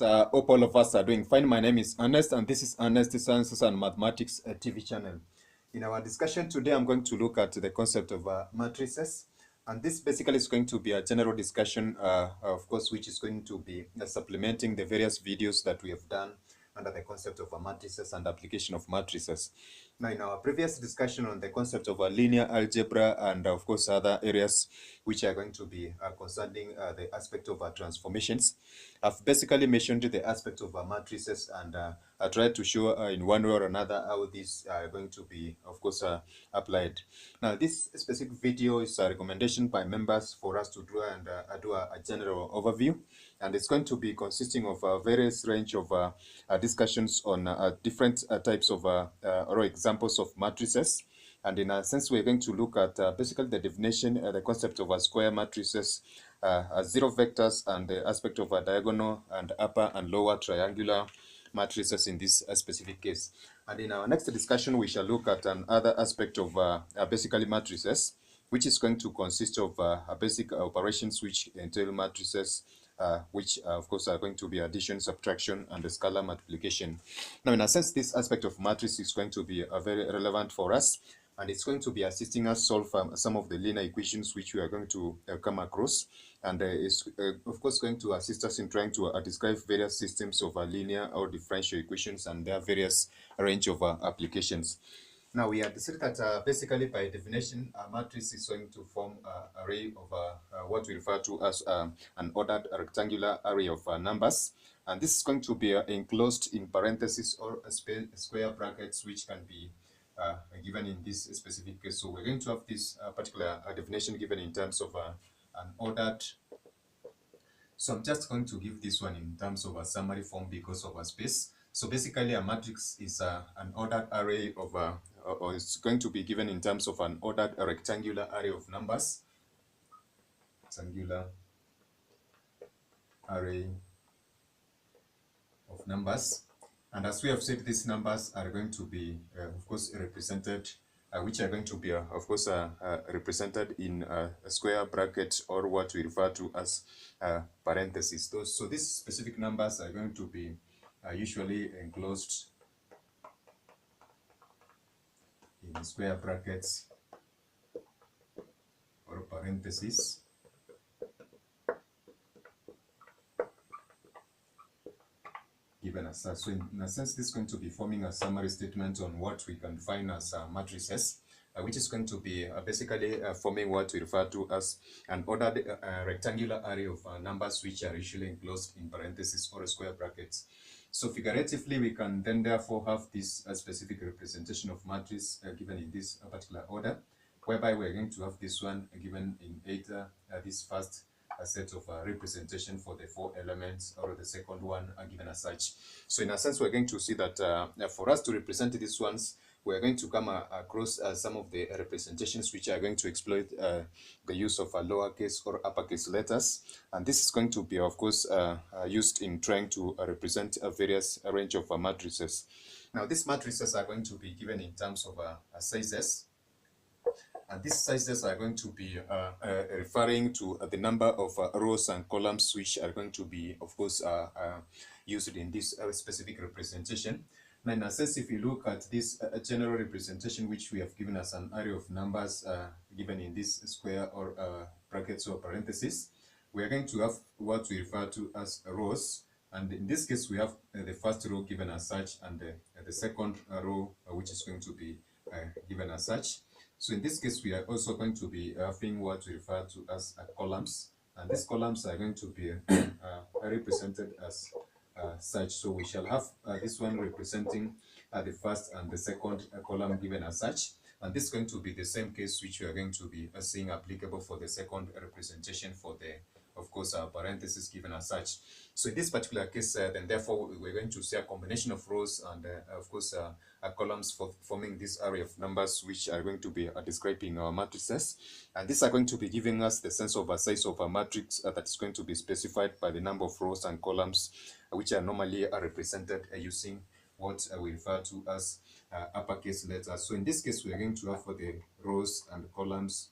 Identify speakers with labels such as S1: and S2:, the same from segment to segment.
S1: Hope all of us are doing fine. My name is Ernest, and this is Ernest Sciences and Mathematics TV channel. In our discussion today, I'm going to look at the concept of matrices. And this basically is going to be a general discussion, of course, which is going to be supplementing the various videos that we have done under the concept of matrices and application of matrices. Now, in our previous discussion on the concept of linear algebra and, of course, other areas which are going to be concerning the aspect of transformations, I've basically mentioned the aspect of matrices, and I tried to show in one way or another how these are going to be, of course, applied. Now, this specific video is a recommendation by members for us to do and do a general overview, and it's going to be consisting of various range of discussions on different types of or examples of matrices. And in a sense, we're going to look at basically the definition, the concept of square matrices, zero vectors, and the aspect of a diagonal and upper and lower triangular matrices in this specific case. And in our next discussion, we shall look at another aspect of basically matrices, which is going to consist of basic operations which entail matrices, which of course are going to be addition, subtraction, and the scalar multiplication. Now, in a sense, this aspect of matrix is going to be very relevant for us, and it's going to be assisting us solve some of the linear equations which we are going to come across, and it's of course going to assist us in trying to describe various systems of linear or differential equations and their various range of applications. Now, we have decided that basically by definition, a matrix is going to form an array of what we refer to as an ordered rectangular array of numbers. And this is going to be enclosed in parentheses or square brackets, which can be given in this specific case. So we're going to have this particular definition given in terms of an ordered. So I'm just going to give this one in terms of a summary form because of a space. So basically, a matrix is an ordered array of, or it's going to be given in terms of an ordered rectangular array of numbers. Rectangular array of numbers. And as we have said, these numbers are going to be, of course, represented, which are going to be, of course, represented in a square bracket or what we refer to as parentheses. So these specific numbers are going to be usually enclosed in square brackets or parentheses. Given as such. So in a sense, this is going to be forming a summary statement on what we can define as matrices, which is going to be basically forming what we refer to as an ordered rectangular array of numbers which are usually enclosed in parentheses or square brackets. So figuratively, we can then therefore have this specific representation of matrix given in this particular order, whereby we're going to have this one given in either this first a set of representation for the 4 elements, or the second one given as such. So in a sense, we're going to see that for us to represent these ones, we're going to come across some of the representations which are going to exploit the use of lowercase or uppercase letters. And this is going to be, of course, used in trying to represent a various range of matrices. Now, these matrices are going to be given in terms of sizes. And these sizes are going to be referring to the number of rows and columns which are going to be, of course, used in this specific representation. Now, in a sense, if you look at this general representation, which we have given as an array of numbers given in this square or brackets or parentheses, we are going to have what we refer to as rows. And in this case, we have the first row given as such, and the second row, which is going to be given as such. So in this case, we are also going to be having what we refer to as columns, and these columns are going to be represented as such. So we shall have this one representing the first and the second column given as such, and this is going to be the same case which we are going to be seeing applicable for the second representation for the, of course, parentheses given as such. So in this particular case, then therefore, we're going to see a combination of rows and, of course, columns for forming this array of numbers, which are going to be describing our matrices. And these are going to be giving us the sense of a size of a matrix that is going to be specified by the number of rows and columns, which are normally represented using what we refer to as uppercase letters. So in this case, we are going to have for the rows and columns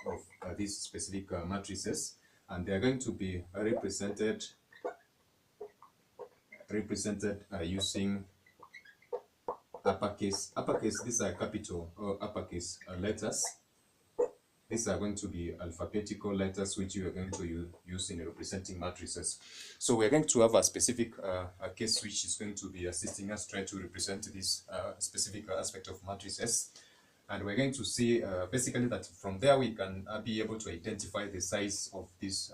S1: of these specific matrices, and they are going to be represented represented using uppercase. Uppercase, these are capital or uppercase letters. These are going to be alphabetical letters which you are going to use in representing matrices. So we're going to have a specific case which is going to be assisting us try to represent this specific aspect of matrices. And we're going to see basically that from there we can be able to identify the size of this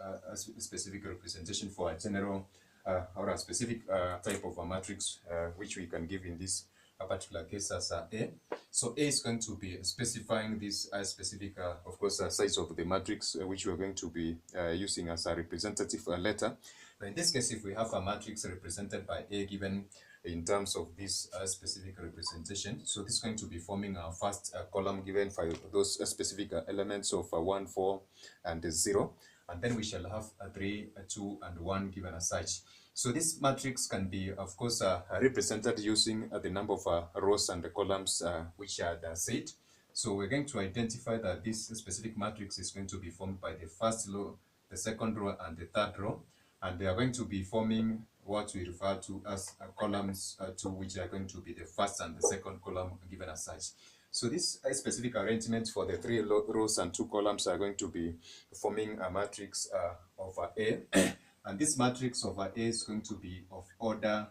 S1: specific representation for a general or a specific type of a matrix which we can give in this particular case as A. So A is going to be specifying this specific, of course, size of the matrix which we're going to be using as a representative letter. Now in this case, if we have a matrix represented by A given in terms of this specific representation, so this is going to be forming our first column given for those specific elements of 1, 4, and 0. And then we shall have a 3, a 2, and 1 given as such. So this matrix can be, of course, represented using the number of rows and the columns which are said. So we're going to identify that this specific matrix is going to be formed by the first row, the second row, and the third row. And they are going to be forming what we refer to as columns two, which are going to be the first and the second column given as such. So this specific arrangement for the 3 rows and 2 columns are going to be forming a matrix of A. And this matrix of A is going to be of order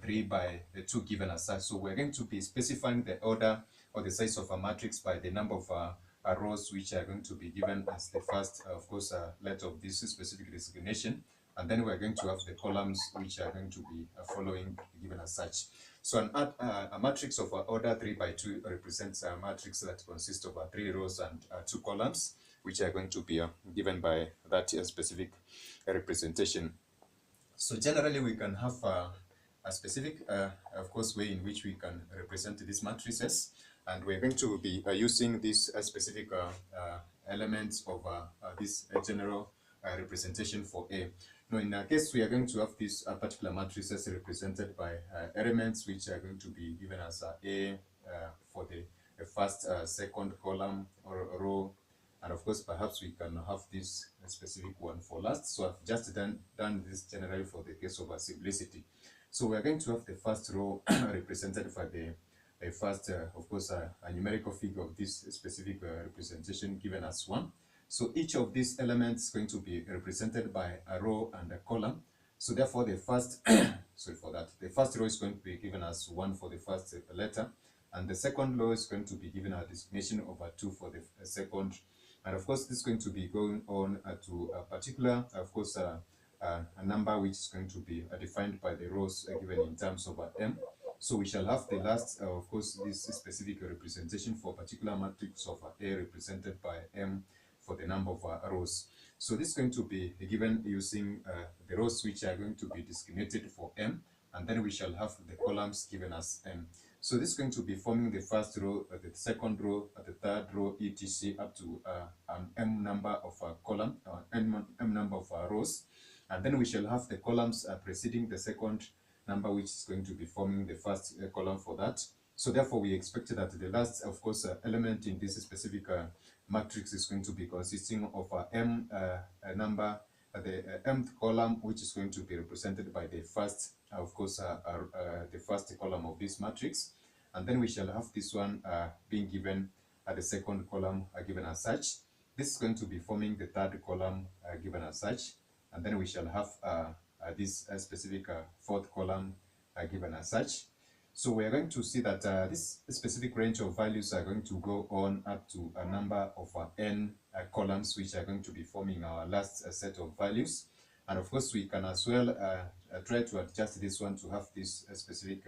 S1: 3 by the 2 given as such. So we're going to be specifying the order or the size of a matrix by the number of rows which are going to be given as the first, of course, letter of this specific designation. And then we're going to have the columns which are going to be following given as such. So a matrix of order 3 by 2 represents a matrix that consists of 3 rows and 2 columns, which are going to be given by that specific representation. So generally we can have a specific, of course, way in which we can represent these matrices, and we're going to be using these specific elements of this general representation for A. Now, in our case, we are going to have these particular matrices represented by elements which are going to be given as A for the first, second column or row, and of course, perhaps we can have this specific one for last. So I've just done this generally for the case of simplicity. So we are going to have the first row represented by the first, of course, a numerical figure of this specific representation given as 1. So each of these elements is going to be represented by a row and a column. So therefore, the first, sorry for that, the first row is going to be given as 1 for the first letter, and the second row is going to be given a designation of a 2 for the second. And of course, this is going to be going on to a particular, of course, a number which is going to be defined by the rows given in terms of m. So we shall have the last, of course, this specific representation for a particular matrix of A represented by m for the number of rows. So this is going to be given using the rows which are going to be designated for m, and then we shall have the columns given as m. So this is going to be forming the first row, the second row, the third row, etc. up to an m number of column, m number of rows. And then we shall have the columns preceding the second number, which is going to be forming the first column for that. So therefore, we expect that the last, of course, element in this specific matrix is going to be consisting of m number, the mth column, which is going to be represented by the first, of course, the first column of this matrix. And then we shall have this one being given the second column given as such. This is going to be forming the third column given as such. And then we shall have this specific fourth column given as such. So we are going to see that this specific range of values are going to go on up to a number of n columns, which are going to be forming our last set of values. And of course, we can as well try to adjust this one to have this specific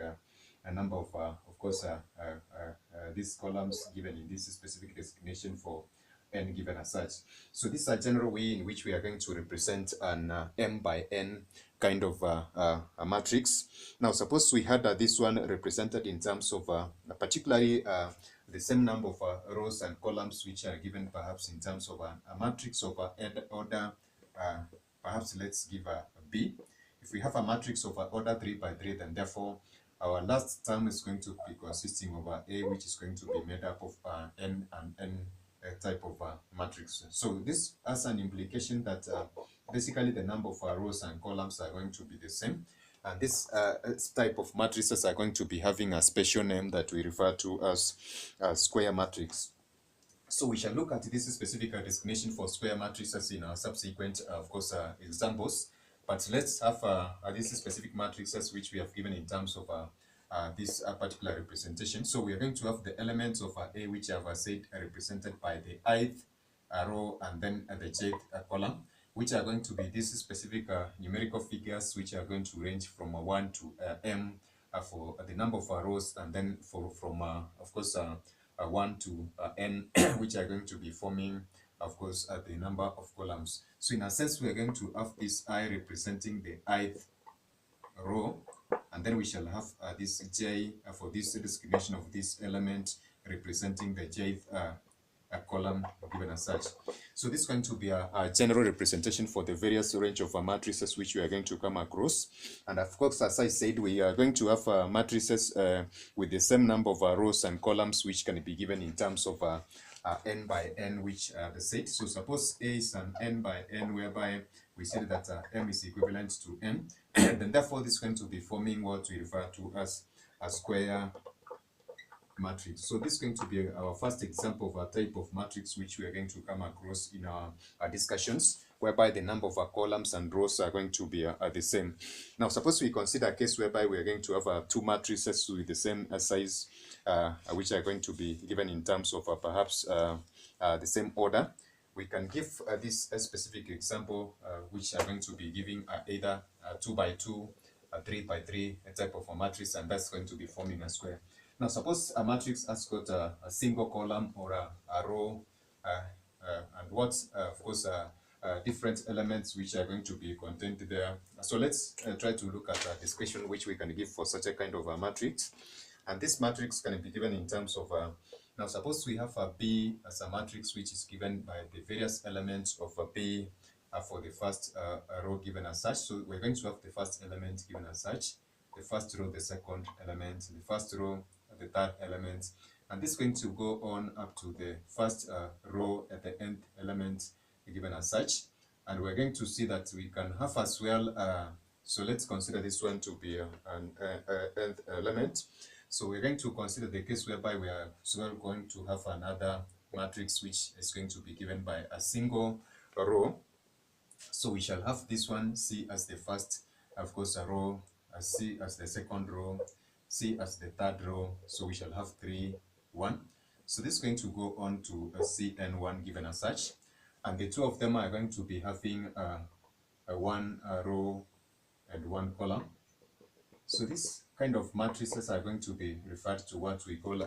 S1: number of course, these columns given in this specific designation for n given as such. So this is a general way in which we are going to represent an m by n kind of a matrix. Now, suppose we had this one represented in terms of particularly the same number of rows and columns, which are given perhaps in terms of a matrix of n order, perhaps let's give a B. If we have a matrix of order 3 by 3, then therefore our last term is going to be consisting of A, which is going to be made up of n and n type of matrix. So this has an implication that basically the number of rows and columns are going to be the same. And this type of matrices are going to be having a special name that we refer to as square matrix. So we shall look at this specific designation for square matrices in our subsequent, of course, examples. But let's have these specific matrices which we have given in terms of this particular representation. So we are going to have the elements of A, which I have said are represented by the ith row and then the jth column, which are going to be these specific numerical figures, which are going to range from 1 to m for the number of rows, and then from of course 1 to n, which are going to be forming, of course, the number of columns. So in a sense, we are going to have this I representing the ith row, and then we shall have this j for this discrimination of this element representing the jth column given as such. So this is going to be a general representation for the various range of matrices which we are going to come across. And of course, as I said, we are going to have matrices with the same number of rows and columns, which can be given in terms of n by n, which are the set. So suppose A is an n by n, whereby we said that m is equivalent to n, and then therefore this is going to be forming what we refer to as a square matrix. So this is going to be our first example of a type of matrix which we are going to come across in our discussions, whereby the number of columns and rows are going to be the same. Now, suppose we consider a case whereby we are going to have two matrices with the same size, which are going to be given in terms of perhaps the same order. We can give this specific example, which are going to be giving either 2 by 2, 3 by 3 type of a matrix, and that's going to be forming a square. Now, suppose a matrix has got a single column or a row, and what, of course, different elements which are going to be contained there. So let's try to look at a description which we can give for such a kind of a matrix. And this matrix can be given in terms of, now suppose we have a B as a matrix which is given by the various elements of a B for the first row given as such. So we're going to have the first element given as such, the first row, the second element, the first row, the third element, and this is going to go on up to the first row at the nth element given as such. And we're going to see that we can have as well, so let's consider this one to be an nth element. So we're going to consider the case whereby we are as well going to have another matrix which is going to be given by a single row. So we shall have this one C as the first, of course, a row, C as the second row, C as the third row. So we shall have 3, 1. So this is going to go on to a Cn1 given as such. And the two of them are going to be having a one row and one column. So this kind of matrices are going to be referred to what we call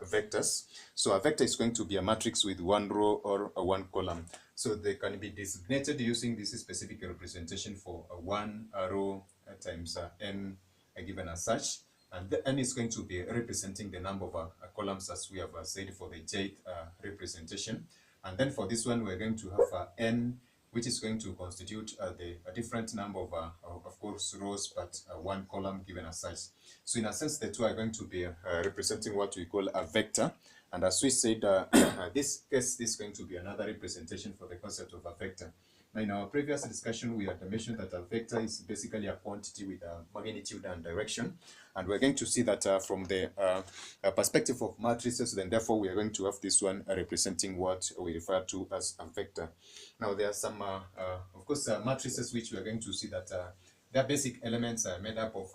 S1: vectors. So a vector is going to be a matrix with one row or one column. So they can be designated using this specific representation for one row times n given as such. And the n is going to be representing the number of columns, as we have said for the jth representation. And then for this one, we're going to have n, which is going to constitute a different number of course, rows, but one column given as such. So in a sense, the two are going to be representing what we call a vector. And as we said, this case is going to be another representation for the concept of a vector. Now, in our previous discussion, we had mentioned that a vector is basically a quantity with a magnitude and direction. And we're going to see that from the perspective of matrices, then therefore we are going to have this one representing what we refer to as a vector. Now, there are some, of course, matrices which we are going to see that their basic elements are made up of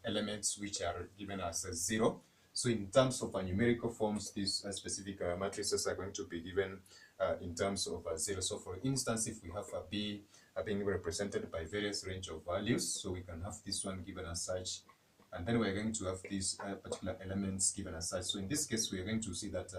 S1: elements which are given as 0. So in terms of numerical forms, these specific matrices are going to be given in terms of 0. So for instance, if we have a B being represented by various range of values, so we can have this one given as such, and then we're going to have these particular elements given as such. So in this case, we are going to see that